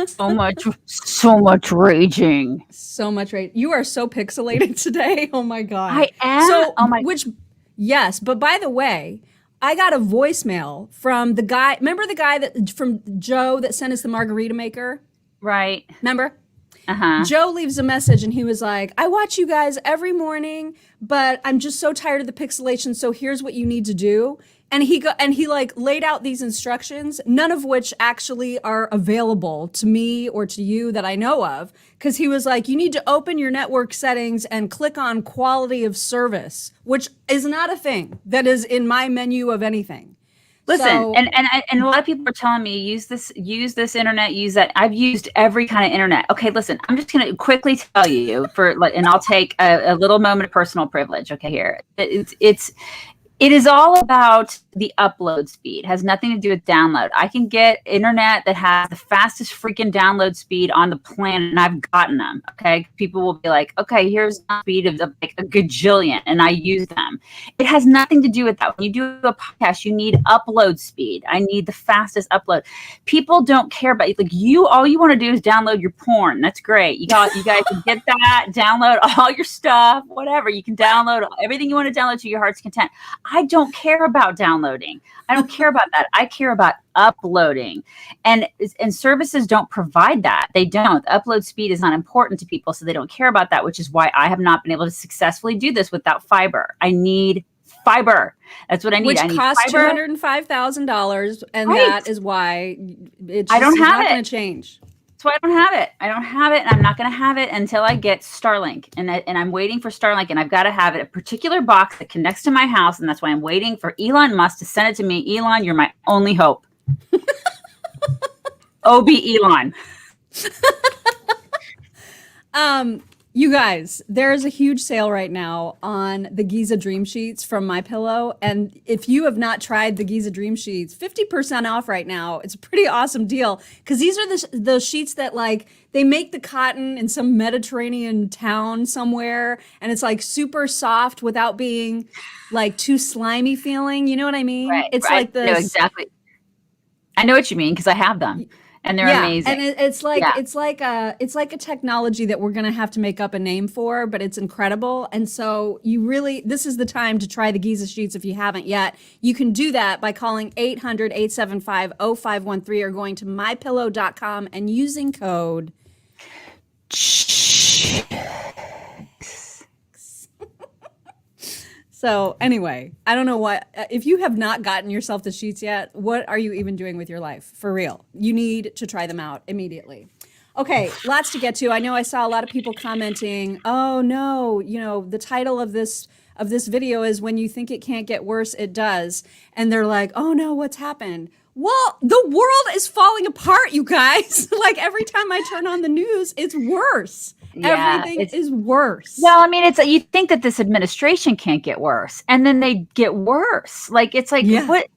So much raging. So much rage. You are so pixelated today. Oh my God. I am. So, Oh my. yes, but by the way, I got a voicemail from the guy. Remember the guy from Joe that sent us the margarita maker? Right. Remember? Uh-huh. Joe leaves a message and he was like, I watch you guys every morning, but I'm just so tired of the pixelation. So here's what you need to do. And he like laid out these instructions, none of which actually are available to me or to you that I know of. Cause he was like, you need to open your network settings and click on quality of service, which is not a thing that is in my menu of anything. Listen, So, and a lot of people are telling me use this internet, use that. I've used every kind of internet. Okay, listen, I'm just gonna quickly tell you and I'll take a little moment of personal privilege. Okay, here it is all about the upload speed. It has nothing to do with download. I can get internet that has the fastest freaking download speed on the planet, and I've gotten them. Okay, people will be like, okay, here's the speed of like a gajillion, and I use them. It has nothing to do with that. When you do a podcast, you need upload speed. I need the fastest upload. People don't care about like you. All you want to do is download your porn. That's great. You guys can get that. Download all your stuff, whatever. You can download everything you want to download to your heart's content. I don't care about downloading. I don't care about that. I care about uploading. And services don't provide that. They don't. The upload speed is not important to people, so they don't care about that, which is why I have not been able to successfully do this without fiber. I need fiber. That's what I need. Which I need costs fiber. $205,000, and Right. that is why it's I don't have not it. going to change. That's why I don't have it. I don't have it, and I'm not going to have it until I get Starlink. And I'm waiting for Starlink, and I've got to have it a particular box that connects to my house, and that's why I'm waiting for Elon Musk to send it to me. Elon, you're my only hope. OB Elon. You guys, there is a huge sale right now on the Giza Dream Sheets from MyPillow, and if you have not tried the Giza Dream Sheets, 50% off right now. It's a pretty awesome deal because these are the sheets that like they make the cotton in some Mediterranean town somewhere, and it's like super soft without being like too slimy feeling. You know what I mean? Right. It's right. like this. No, exactly. I know what you mean because I have them. And they're amazing. And it's like a technology that we're gonna have to make up a name for, but it's incredible. And so this is the time to try the Giza Sheets if you haven't yet. You can do that by calling 800-875-0513 or going to mypillow.com and using code So anyway, I don't know if you have not gotten yourself the sheets yet, what are you even doing with your life? For real. You need to try them out immediately. Okay, lots to get to. I know I saw a lot of people commenting, oh no, the title of this video is When You Think It Can't Get Worse, It Does. And they're like, oh no, what's happened? Well, the world is falling apart, you guys. Like every time I turn on the news, it's worse. Yeah, Everything is worse. Well, I mean, you think that this administration can't get worse, and then they get worse. Like, it's like, what?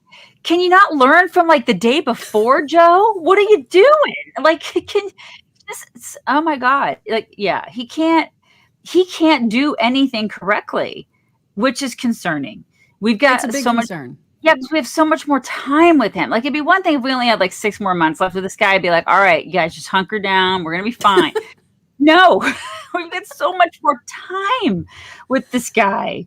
Can you not learn from like the day before, Joe? What are you doing? Like, oh my God. Like, yeah, he can't do anything correctly, which is concerning. We've got so much. Yeah, because we have so much more time with him. Like, it'd be one thing if we only had like 6 more months left with this guy. I'd be like, all right, you guys just hunker down. We're going to be fine. No, we've got so much more time with this guy.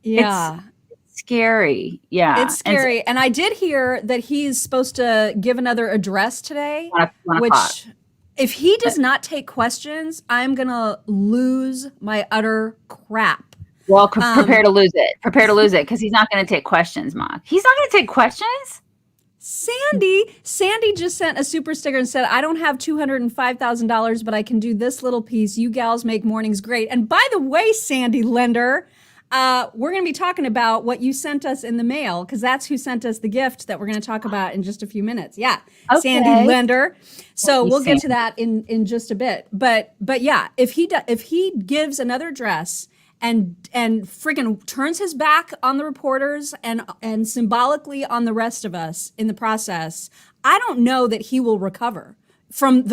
Yeah. It's scary. Yeah. It's scary. And I did hear that he's supposed to give another address today, which if he does not take questions, I'm going to lose my utter crap. Well, prepare to lose it. Prepare to lose it because he's not going to take questions, Mom. He's not going to take questions? Sandy just sent a super sticker and said, I don't have $205,000, but I can do this little piece. You gals make mornings great. And by the way, Sandy Lender, we're going to be talking about what you sent us in the mail because that's who sent us the gift that we're going to talk about in just a few minutes. Yeah, okay. Sandy Lender. So we'll get to that in just a bit. But yeah, if he gives another address and friggin' turns his back on the reporters and symbolically on the rest of us in the process, I don't know that he will recover from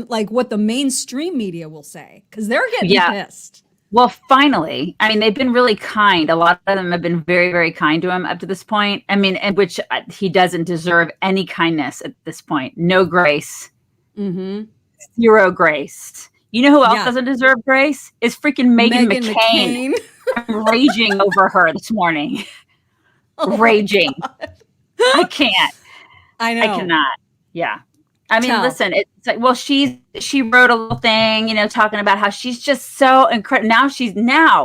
like what the mainstream media will say because they're getting pissed. Well, finally, I mean, they've been really kind. A lot of them have been very, very kind to him up to this point. I mean, which he doesn't deserve any kindness at this point. No grace. Mm-hmm. zero grace. You know who else Yeah. doesn't deserve grace? Is freaking Meghan Meghan McCain. McCain. I'm raging over her this morning. Oh my Raging. God. I can't. I I know. cannot. Yeah. I mean, Tell. listen, it's like, well, she wrote a little thing, talking about how she's just so incredible. Now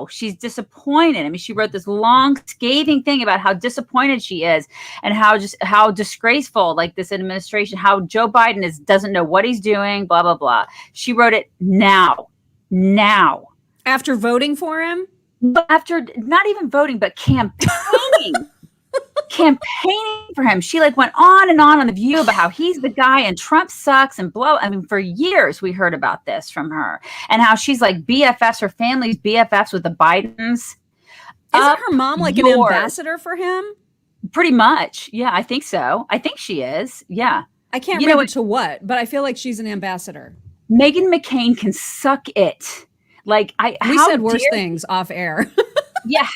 she's disappointed. I mean, she wrote this long, scathing thing about how disappointed she is and how disgraceful, like, this administration, how Joe Biden doesn't know what he's doing, blah, blah, blah. She wrote it now. After voting for him? After not even voting, but campaigning. Campaigning for him. She went on and on The View about how he's the guy and Trump sucks and I mean, for years we heard about this from her and how she's like BFFs, her family's BFFs with the Bidens. Isn't her mom like an ambassador for him? Pretty much. Yeah, I think so. I think she is. Yeah. I can't remember to what, but I feel like she's an ambassador. Meghan McCain can suck it. We said worse things off air. Yeah,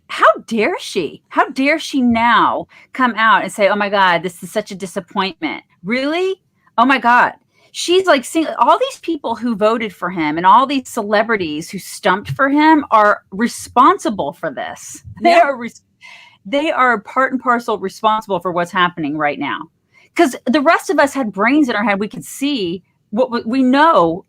how dare she? How dare she now come out and say, "Oh my God, this is such a disappointment." Really? Oh my God. She's like seeing all these people who voted for him and all these celebrities who stumped for him are responsible for this. Yeah. They are part and parcel responsible for what's happening right now. Because the rest of us had brains in our head. We could see what we knew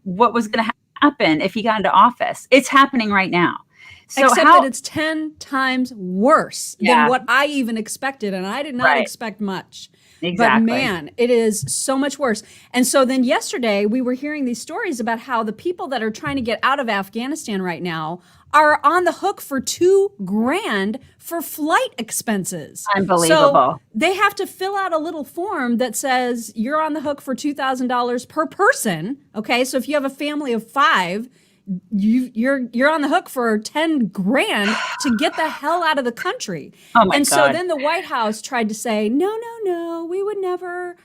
what was going to happen if he got into office. It's happening right now. So except that it's 10 times worse than what I even expected. And I did not expect much. Exactly. But man, it is so much worse. And so then yesterday we were hearing these stories about how the people that are trying to get out of Afghanistan right now are on the hook for $2,000 for flight expenses. Unbelievable. So they have to fill out a little form that says you're on the hook for $2,000 per person. Okay. So if you have a family of 5, you're on the hook for $10,000 to get the hell out of the country. Oh my God. So then the White House tried to say, no, we would never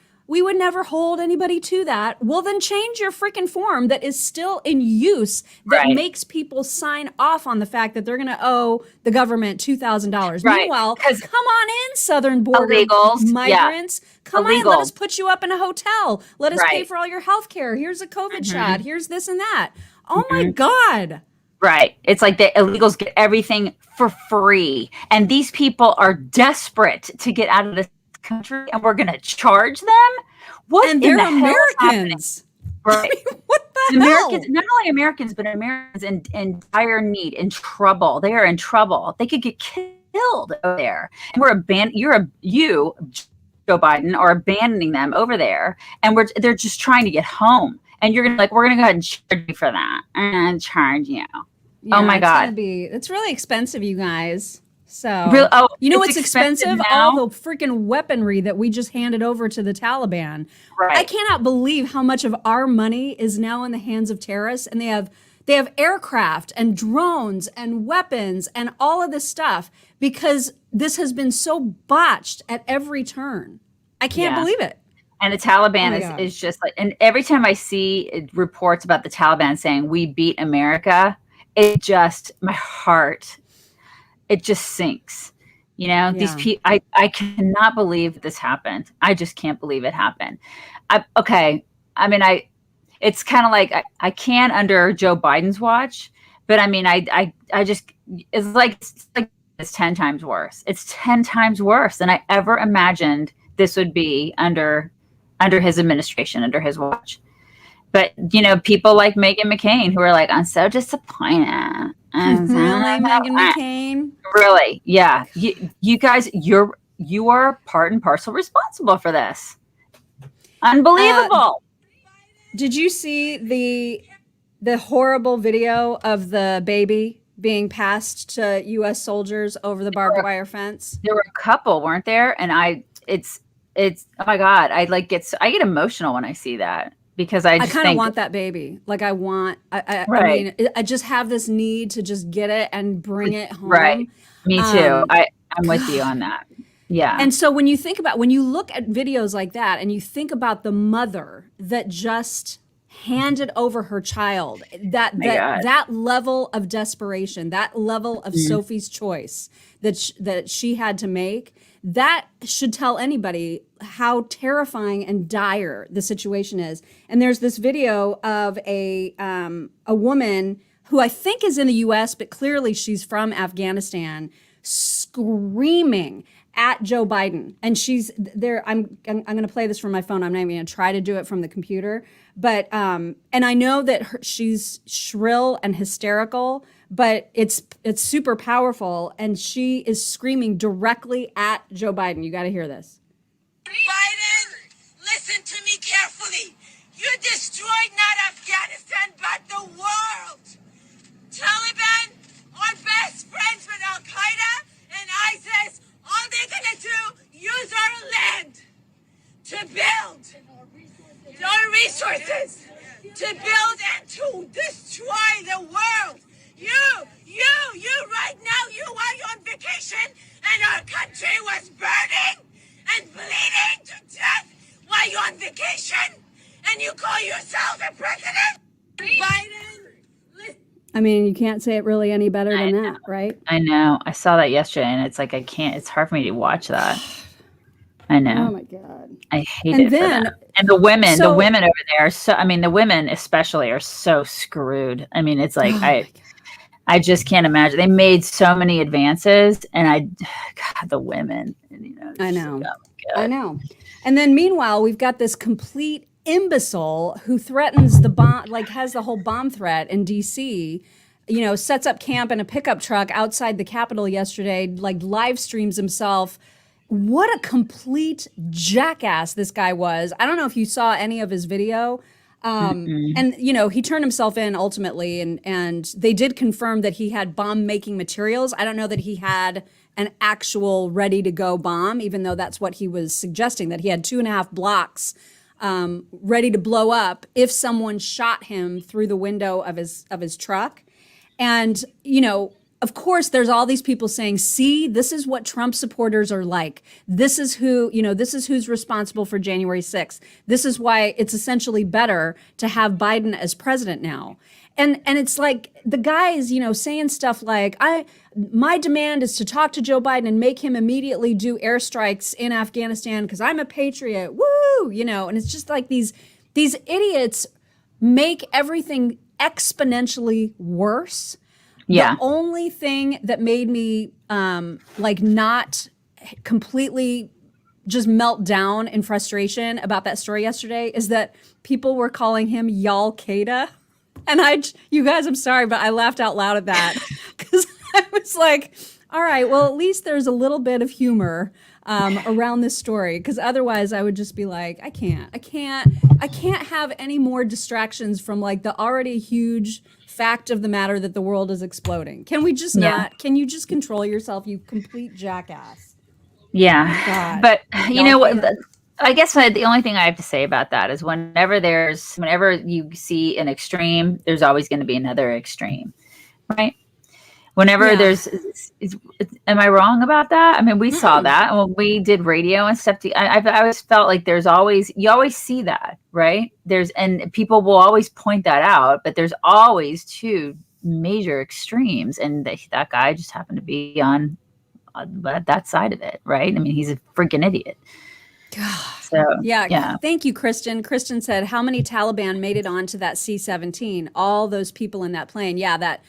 hold anybody to that. Well, then change your freaking form that is still in use that makes people sign off on the fact that they're going to owe the government $2,000. Right. Meanwhile, come on in, southern border migrants. Come on in, let us put you up in a hotel. Let us pay for all your health care. Here's a COVID shot. Here's this and that. Oh my God. Right. It's like the illegals get everything for free. And these people are desperate to get out of this country and we're going to charge them? What? And they're Americans. Right. I mean, what the hell? Americans, not only Americans, but Americans in dire need, in trouble. They are in trouble. They could get killed over there. And you, Joe Biden, are abandoning them over there. And they're just trying to get home. And you're going to we're going to go ahead and charge you for that. And charge you. Yeah, oh my God. It's really expensive, you guys. So, you know what's expensive? All the freaking weaponry that we just handed over to the Taliban. Right. I cannot believe how much of our money is now in the hands of terrorists. And they have aircraft and drones and weapons and all of this stuff because this has been so botched at every turn. I can't believe it. And the Taliban is just like, and every time I see reports about the Taliban saying we beat America, my heart, it just sinks. These people, I cannot believe this happened. I just can't believe it happened. It's kind of like I can under Joe Biden's watch, but I mean, I just, it's 10 times worse. It's 10 times worse than I ever imagined this would be under his administration, under his watch. But, people like Meghan McCain who are like, I'm so disappointed. Really, Meghan McCain? Really? Yeah. You guys, you are part and parcel responsible for this. Unbelievable. Did you see the horrible video of the baby being passed to U.S. soldiers over the barbed wire fence? There were a couple, weren't there? And it's oh my God, I get emotional when I see that because I kind of want that baby. I mean, I just have this need to just get it and bring it home. Right. Me too. I'm with you on that. Yeah. And so when you look at videos like that and you think about the mother that just handed over her child. That level of desperation, that level of Sophie's choice that she had to make, that should tell anybody how terrifying and dire the situation is. And there's this video of a woman who I think is in the U.S., but clearly she's from Afghanistan, screaming at Joe Biden. And she's there. I'm going to play this from my phone. I'm not even going to try to do it from the computer. But and I know that she's shrill and hysterical, but it's super powerful. And she is screaming directly at Joe Biden. You got to hear this. Biden, listen to me carefully. You destroyed not Afghanistan, but the world. Taliban are best friends with Al Qaeda and ISIS. All they're gonna do, use our land to build our resources, to build and to destroy the world. You right now, you are on vacation and our country was burning and bleeding to death while you're on vacation and you call yourself a president? Biden, listen. I mean, you can't say it really any better than that, right? I know. I saw that yesterday, and it's like it's hard for me to watch that. I know. Oh my God. I hate it for them. And the women over there are so, I mean, the women especially are so screwed. I mean, it's like, I just can't imagine. They made so many advances, and God, the women, you know. I know. Like, oh I know. And then meanwhile, we've got this complete imbecile who threatens the bomb, like has the whole bomb threat in DC, you know, sets up camp in a pickup truck outside the Capitol yesterday, like live streams himself. What a complete jackass this guy was. I don't know if you saw any of his video. And, you know, he turned himself in ultimately, and they did confirm that he had bomb making materials. I don't know that he had an actual ready to go bomb, even though that's what he was suggesting, that he had 2.5 blocks ready to blow up if someone shot him through the window of his truck. And, you know, of course, there's all these people saying, see, this is what Trump supporters are like. This is who, you know, this is who's responsible for January 6th. This is why it's essentially better to have Biden as president now. And it's like the guys, you know, saying stuff like, my demand is to talk to Joe Biden and make him immediately do airstrikes in Afghanistan because I'm a patriot. Woo! You know, and it's just like these idiots make everything exponentially worse. Yeah. The only thing that made me like not completely just melt down in frustration about that story yesterday is that people were calling him Y'all-Qaeda. And you guys, I'm sorry, but I laughed out loud at that because I was like, all right, well, at least there's a little bit of humor around this story, because otherwise I would just be like, I can't have any more distractions from like the already huge fact of the matter that the world is exploding. Can we just not? Can you just control yourself, you complete jackass? Yeah. God. But you know what? I guess the only thing I have to say about that is whenever you see an extreme, there's always going to be another extreme, right? Whenever am I wrong about that? I mean, we saw that when we did radio and stuff. I always felt like you always see that, right? And people will always point that out, but there's always two major extremes. And that guy just happened to be on that side of it, right? I mean, he's a freaking idiot. God. So, yeah. Thank you, Kristen. Kristen said, how many Taliban made it onto that C-17? All those people in that plane. Yeah, that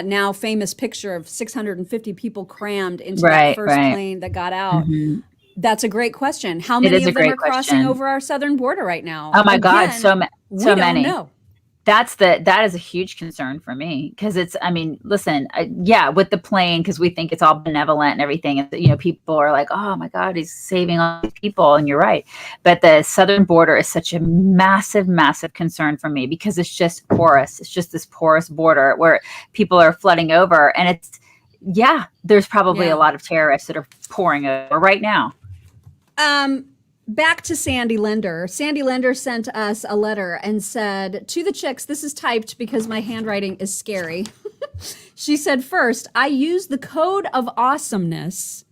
now famous picture of 650 people crammed into that first plane that got out. Mm-hmm. That's a great question. How many of them are crossing over our southern border right now? Oh my God, so many. Don't know. That is a huge concern for me, because listen, with the plane, because we think it's all benevolent and everything, and you know, people are like, oh my God, he's saving all these people, and you're right, but the southern border is such a massive concern for me, because it's just porous. It's just this porous border where people are flooding over, and there's probably a lot of terrorists that are pouring over right now. Back to Sandy Lender. Sandy Lender sent us a letter and said, to the chicks, this is typed because my handwriting is scary. She said, first, I use the code of awesomeness.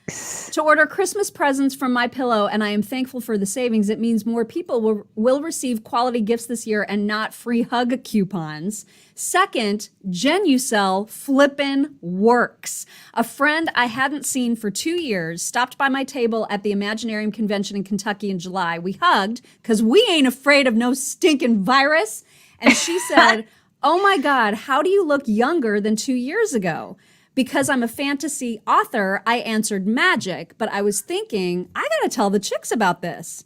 To order Christmas presents from My Pillow, and I am thankful for the savings. It means more people will receive quality gifts this year and not free hug coupons. Second, Genucel flippin' works. A friend I hadn't seen for 2 years stopped by my table at the Imaginarium Convention in Kentucky in July. We hugged because we ain't afraid of no stinking virus. And she said, "Oh my God, how do you look younger than 2 years ago?" Because I'm a fantasy author, I answered magic, but I was thinking, I gotta tell the chicks about this.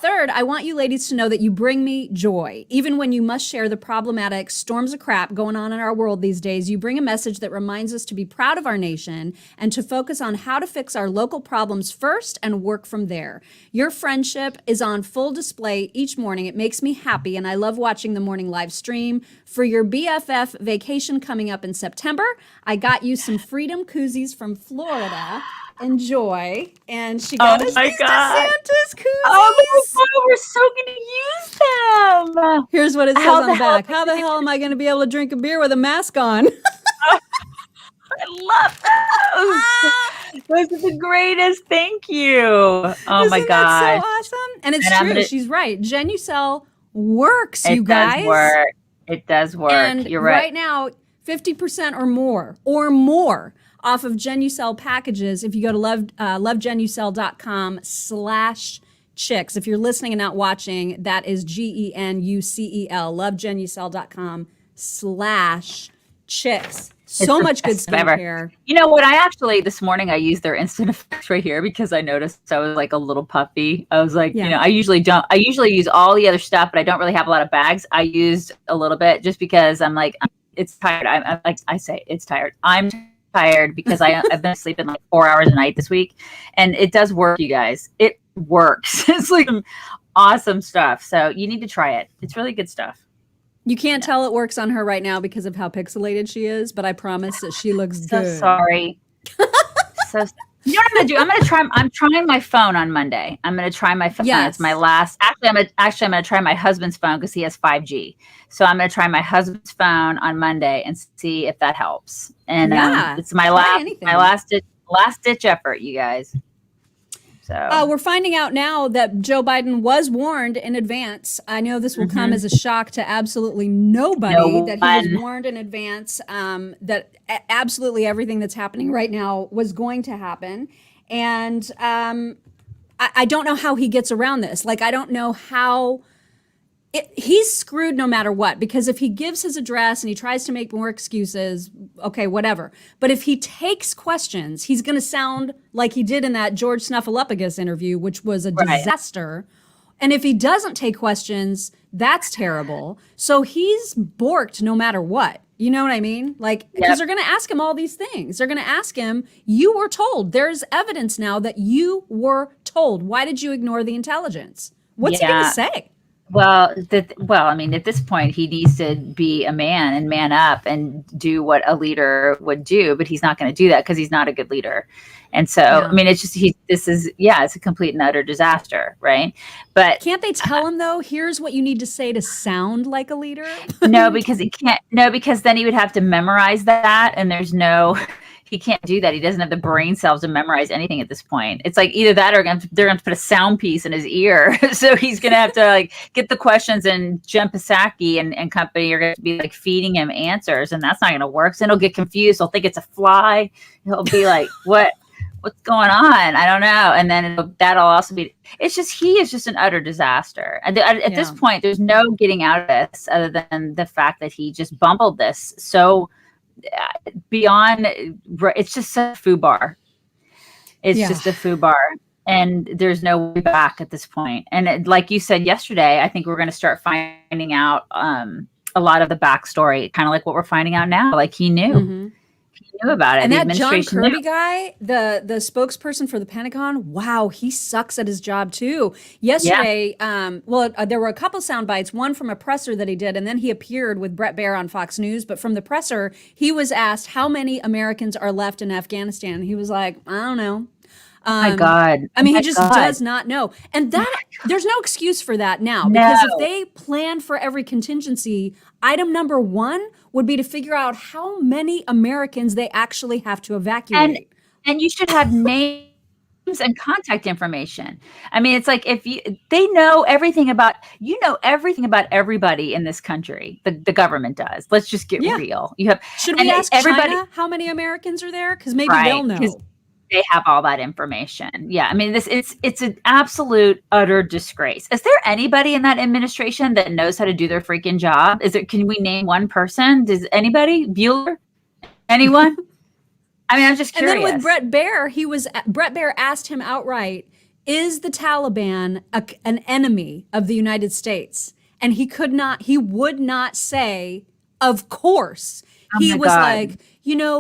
Third, I want you ladies to know that you bring me joy. Even when you must share the problematic storms of crap going on in our world these days, you bring a message that reminds us to be proud of our nation and to focus on how to fix our local problems first and work from there. Your friendship is on full display each morning. It makes me happy, and I love watching the morning live stream. For your BFF vacation coming up in September, I got you some Freedom koozies from Florida. Enjoy. And she got us these DeSantis koozies. Oh my God, we're so going to use them. Here's what it says on the back. How the hell am I going to be able to drink a beer with a mask on? I love those. Those are the greatest. Thank you. Oh my God. That so awesome? And it's true. She's right. Genucel works, you guys. It does work. It does work. And you're right. Right now, 50% or more off of Genucel packages if you go to lovegenucel.com/chicks. If you're listening and not watching, that is GENUCEL, lovegenucel.com/chicks. So much good skincare. You know what? This morning I used their instant effects right here because I noticed I was like a little puffy. I was like, I usually use all the other stuff, but I don't really have a lot of bags. I used a little bit just because I'm like, it's tired. I'm like, I say it's tired. I'm tired because I've been sleeping like 4 hours a night this week, and it does work, you guys. It works. It's like awesome stuff. So you need to try it. It's really good stuff. You can't tell it works on her right now because of how pixelated she is, but I promise that she looks so good. Sorry. You know what I'm gonna do? I'm trying my phone on Monday. I'm gonna try my phone. Yes. It's my last. Actually, I'm gonna try my husband's phone because he has 5G. So I'm gonna try my husband's phone on Monday and see if that helps. And it's my last ditch effort, you guys. So we're finding out now that Joe Biden was warned in advance. I know this will come as a shock to absolutely nobody that he was warned in advance that absolutely everything that's happening right now was going to happen. And I don't know how he gets around this. Like, I don't know how. He's screwed no matter what, because if he gives his address and he tries to make more excuses, okay, whatever. But if he takes questions, he's going to sound like he did in that George Snuffleupagus interview, which was a disaster. And if he doesn't take questions, that's terrible. So he's borked no matter what. You know what I mean? Like, because they're going to ask him all these things. They're going to ask him, you were told. There's evidence now that you were told. Why did you ignore the intelligence? What's he going to say? Well, I mean, at this point, he needs to be a man and man up and do what a leader would do, but he's not going to do that because he's not a good leader. And so, I mean, it's just, it's a complete and utter disaster, right? But can't they tell him though, here's what you need to say to sound like a leader? No, because he can't, because then he would have to memorize that. And he can't do that. He doesn't have the brain cells to memorize anything at this point. It's like either that or they're going to put a sound piece in his ear. So he's going to have to like get the questions, and Jen Psaki and company are going to be like feeding him answers, and that's not going to work. So then he'll get confused. He'll think it's a fly. He'll be like, what's going on? I don't know. And then that'll also be, he is just an utter disaster. And at this point, there's no getting out of this other than the fact that he just bumbled this so beyond. It's just a foobar. It's just a foobar, and there's no way back at this point. And like you said yesterday, I think we're going to start finding out a lot of the backstory, kind of like what we're finding out now. Like he knew. He knew about it. And that John Kirby guy, the spokesperson for the Pentagon, wow, he sucks at his job too. Yesterday, there were a couple sound bites, one from a presser that he did, and then he appeared with Brett Baer on Fox News. But from the presser, he was asked how many Americans are left in Afghanistan. He was like, I don't know. My God. I mean, he just does not know. And there's no excuse for that now. Because if they plan for every contingency, item number one would be to figure out how many Americans they actually have to evacuate. And you should have names and contact information. I mean, it's like if they know everything about everything about everybody in this country. The government does. Let's just get Yeah. real. You have Should and we ask everybody China how many Americans are there? Because maybe they'll right because know. they have all that information. Yeah, I mean, it's an absolute utter disgrace. Is there anybody in that administration that knows how to do their freaking job? Is it? Can we name one person? Does anybody? Bueller? Anyone? I mean, I'm just And curious. then with Bret Baier asked him outright, "Is the Taliban an enemy of the United States?" And he would not say, "Of course." Oh He my was God. like,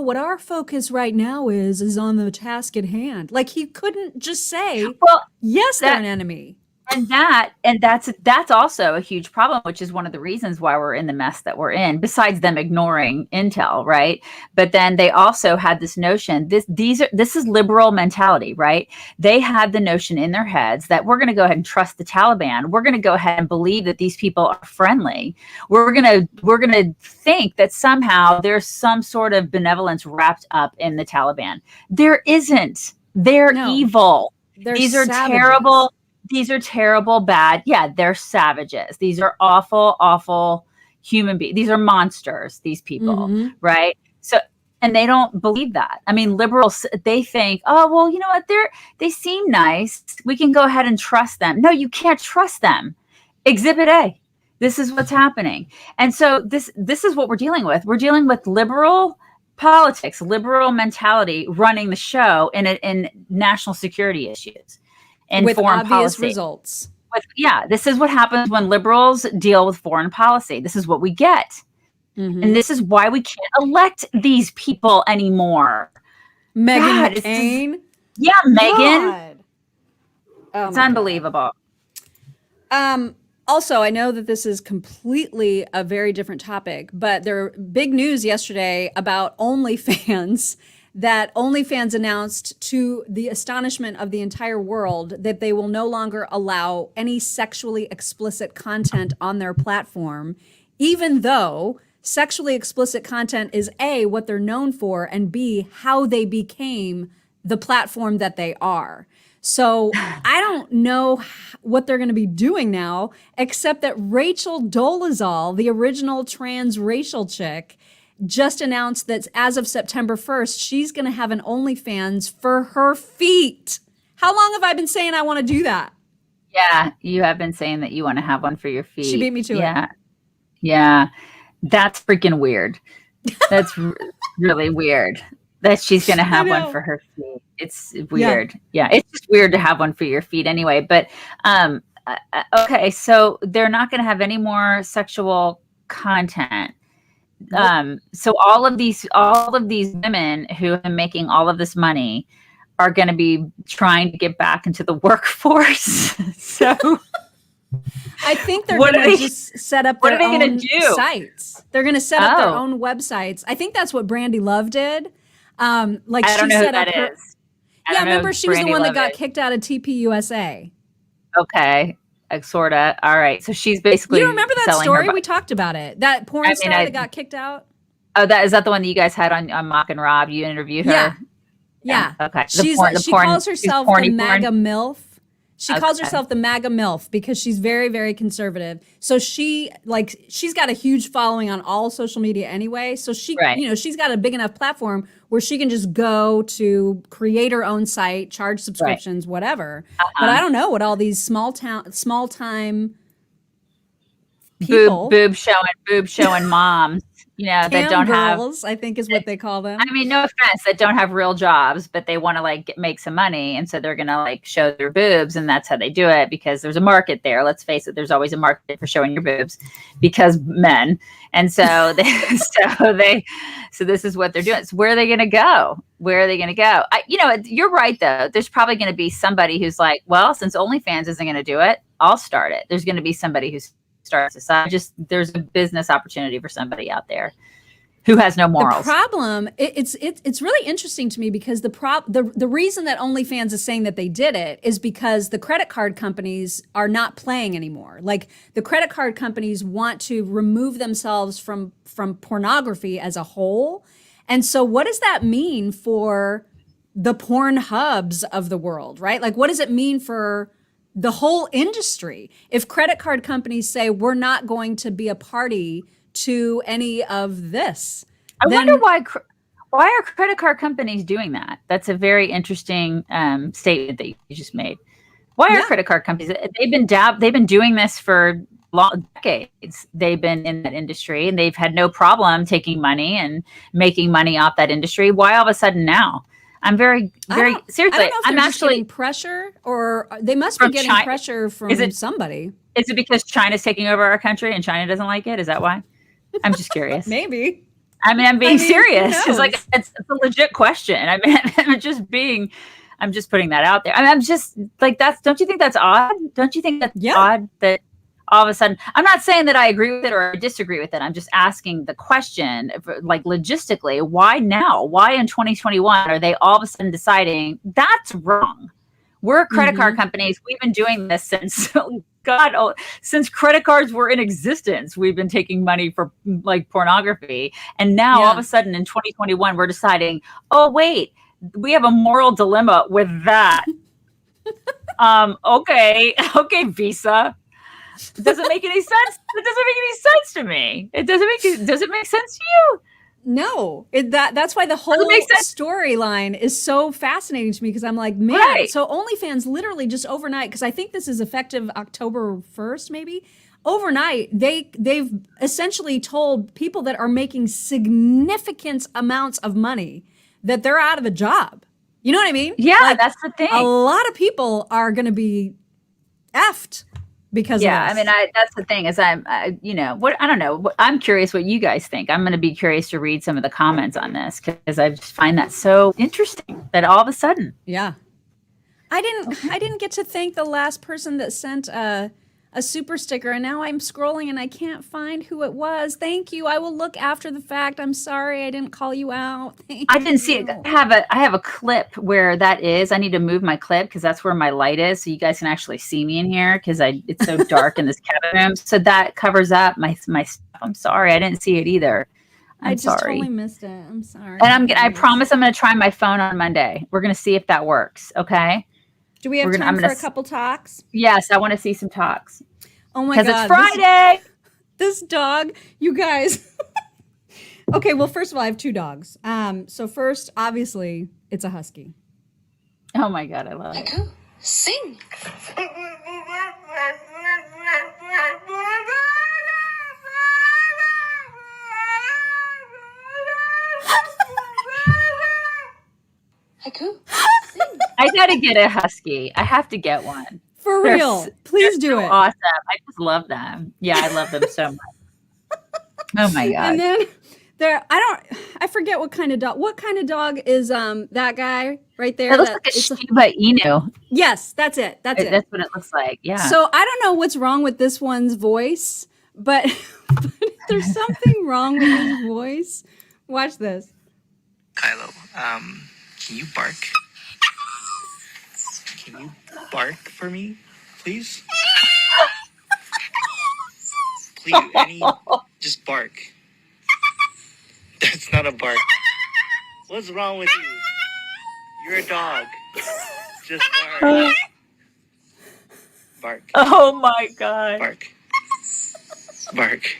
what our focus right now is on the task at hand. Like he couldn't just say, Well, yes, they're an enemy. and that's also a huge problem, which is one of the reasons why we're in the mess that we're in, besides them ignoring intel, right? But then they also had this notion, this is liberal mentality, right? They had the notion in their heads that we're going to go ahead and trust the Taliban. We're going to go ahead and believe that these people are friendly. We're going to think that somehow there's some sort of benevolence wrapped up in the Taliban. There isn't. They're evil. These are terrible. These are terrible, bad. Yeah, they're savages. These are awful, awful human beings. These are monsters, these people, right? So, and they don't believe that. I mean, liberals, they think, oh, well, you know what? They seem nice. We can go ahead and trust them. No, you can't trust them. Exhibit A. This is what's happening. And so this is what we're dealing with. We're dealing with liberal politics, liberal mentality running the show in national security issues. And with foreign obvious policy results. This is what happens when liberals deal with foreign policy. This is what we get. And this is why we can't elect these people anymore. Meghan McCain. Yeah, Meghan. God. Oh, it's unbelievable. Also, I know that this is completely a very different topic, but there big news yesterday about OnlyFans. That OnlyFans announced, to the astonishment of the entire world, that they will no longer allow any sexually explicit content on their platform, even though sexually explicit content is A, what they're known for, and B, how they became the platform that they are. So I don't know what they're going to be doing now, except that Rachel Dolezal, the original transracial chick, just announced that as of September 1st, she's going to have an OnlyFans for her feet. How long have I been saying I want to do that? Yeah, you have been saying that you want to have one for your feet. She beat me to it. Yeah. That's freaking weird. That's really weird that she's going to have one for her feet. It's weird. Yeah, it's just weird to have one for your feet anyway. But okay, so they're not going to have any more sexual content. So all of these women who are making all of this money are going to be trying to get back into the workforce. So I think they're going to just set up their own sites. They're going to set up their own websites. I think that's what Brandy Love did. Like I don't know who that is. Yeah, remember she was the one that got kicked out of TPUSA. Okay. Sort of. All right. So she's basically. You remember that story? We talked about it. That porn star that got kicked out. Oh, is that the one that you guys had on Mock and Rob? You interviewed her. Yeah. Okay. She calls herself the MAGA MILF. She calls herself the MAGA MILF because she's very, very conservative. So she's got a huge following on all social media anyway. So she's got a big enough platform where she can just go to create her own site, charge subscriptions, whatever. But I don't know what all these small time people, boob showing moms, that don't girls, I think is what they call them. I mean, no offense, that don't have real jobs, but they want to make some money, and so they're gonna show their boobs, and that's how they do it because there's a market there. Let's face it, there's always a market for showing your boobs because men, and so so this is what they're doing. So where are they gonna go? Where are they gonna go? You're right though. There's probably gonna be somebody who's like, well, since OnlyFans isn't gonna do it, I'll start it. There's gonna be somebody who's starts this. There's a business opportunity for somebody out there who has no morals. The problem, it's really interesting to me because the reason that OnlyFans is saying that they did it is because the credit card companies are not playing anymore. Like the credit card companies want to remove themselves from pornography as a whole. And so what does that mean for the porn hubs of the world, right? Like, what does it mean for the whole industry if credit card companies say we're not going to be a party to any of this? I wonder why are credit card companies doing that? That's a very interesting statement that you just made. Why are credit card companies? They've been doing this for long decades. They've been in that industry and they've had no problem taking money and making money off that industry. Why all of a sudden now? I'm very seriously. I don't know if I'm they're actually just getting pressure, or they must be getting pressure from somebody. Is it because China's taking over our country and China doesn't like it? Is that why? I'm just curious. Maybe. I mean, I'm being serious because, like, it's a legit question. I mean, I'm just putting that out there. I mean, I'm just like, don't you think that's odd? Don't you think that's odd that all of a sudden, I'm not saying that I agree with it or I disagree with it. I'm just asking the question, like, logistically, why now? Why in 2021 are they all of a sudden deciding that's wrong? We're credit card companies. We've been doing this since since credit cards were in existence. We've been taking money for like pornography. And now all of a sudden in 2021, we're deciding, oh, wait, we have a moral dilemma with that. Okay, Visa. It doesn't make any sense. It doesn't make any sense to me. Does it make sense to you? No, that's why the whole storyline is so fascinating to me, because I'm like, man, so OnlyFans literally just overnight, because I think this is effective October 1st, maybe. Overnight, they've essentially told people that are making significant amounts of money that they're out of a job. You know what I mean? Yeah, like, that's the thing. A lot of people are going to be effed. Because I mean, that's the thing is I don't know. I'm curious what you guys think. I'm going to be curious to read some of the comments on this because I just find that so interesting that all of a sudden. Yeah. I didn't get to thank the last person that sent a super sticker, and now I'm scrolling and I can't find who it was. Thank you. I will look after the fact. I'm sorry I didn't call you out. I didn't see it. I have a clip where that is. I need to move my clip because that's where my light is, so you guys can actually see me in here because it's so dark in this cabin room. So that covers up my stuff. I'm sorry. I didn't see it either. I just totally missed it. I'm sorry. And I promise I'm going to try my phone on Monday. We're going to see if that works. Okay. Do we have time for a couple talks? Yes, I want to see some talks. Oh my God. Because it's Friday. This dog, you guys. Okay, well, first of all, I have two dogs. So first, obviously, it's a husky. Oh my God, I love it. Sing. Haiku. I gotta get a husky. I have to get one. For real. Please do it. Awesome. I just love them. Yeah, I love them so much. Oh my God. And then I forget what kind of dog. What kind of dog is that guy right there? It looks like a Shiba Inu. Yes, that's it. That's what it looks like. Yeah. So I don't know what's wrong with this one's voice, but there's something wrong with his voice. Watch this. Kylo, can you bark? Can you bark for me, please? Please, just bark. That's not a bark. What's wrong with you? You're a dog. Just bark. Bark. Oh my God. Bark. Bark.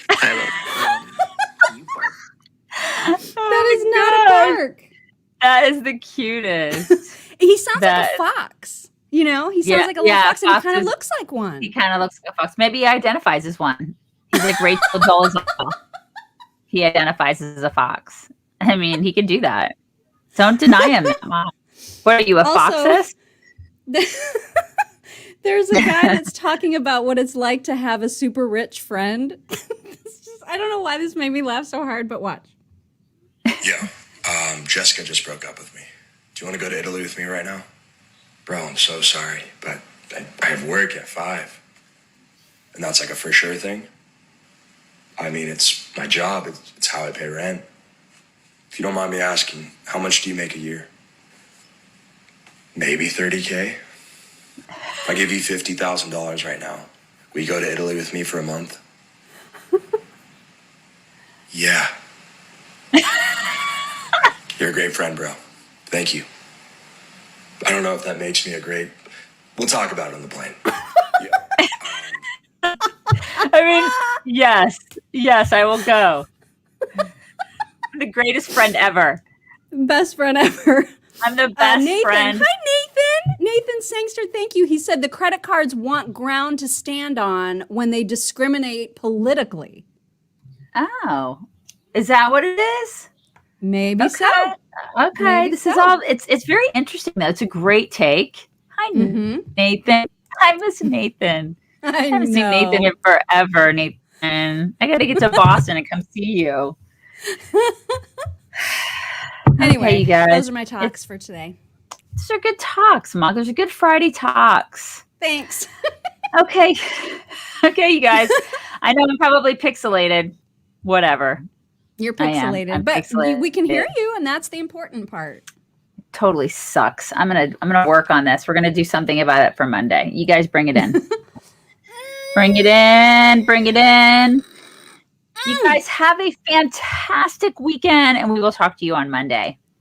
Kylo, can you bark? That is not a bark. That is the cutest. He sounds like a fox. You know, he sounds like a little fox, and he kind of looks like one. He kind of looks like a fox. Maybe he identifies as one. He's like Rachel Dolezal. He identifies as a fox. I mean, he can do that. Don't deny him that much. What are you, a foxist? There's a guy that's talking about what it's like to have a super rich friend. I don't know why this made me laugh so hard, but watch. Yeah. Jessica just broke up with me. Do you want to go to Italy with me right now? Bro, I'm so sorry, but I have work at 5. And that's like a for sure thing. I mean, it's my job. It's how I pay rent. If you don't mind me asking, how much do you make a year? Maybe $30K? If I give you $50,000 right now, will you go to Italy with me for a month? Yeah. You're a great friend, bro. Thank you. I don't know if that makes me a great. We'll talk about it on the plane. Yeah. I mean, yes, I will go. I'm the greatest friend ever. Best friend ever. I'm the best Nathan. friend. Hi, Nathan. Nathan Sangster, thank you. He said the credit cards want ground to stand on when they discriminate politically. Oh, is that what it is? Maybe so. Okay, Maybe this so. is all. It's very interesting though. It's a great take. Hi, Nathan. I miss Nathan. I haven't seen Nathan in forever. Nathan, I got to get to Boston and come see you. Anyway, okay, you guys. those are my talks for today. These are good talks, Mom. Those are good Friday talks. Thanks. Okay, you guys. I know I'm probably pixelated. Whatever. You're pixelated, but pixelated. we can hear you, and that's the important part. Totally sucks. I'm gonna work on this. We're gonna do something about it for Monday. You guys bring it in. Bring it in. Bring it in. You guys have a fantastic weekend, and we will talk to you on Monday.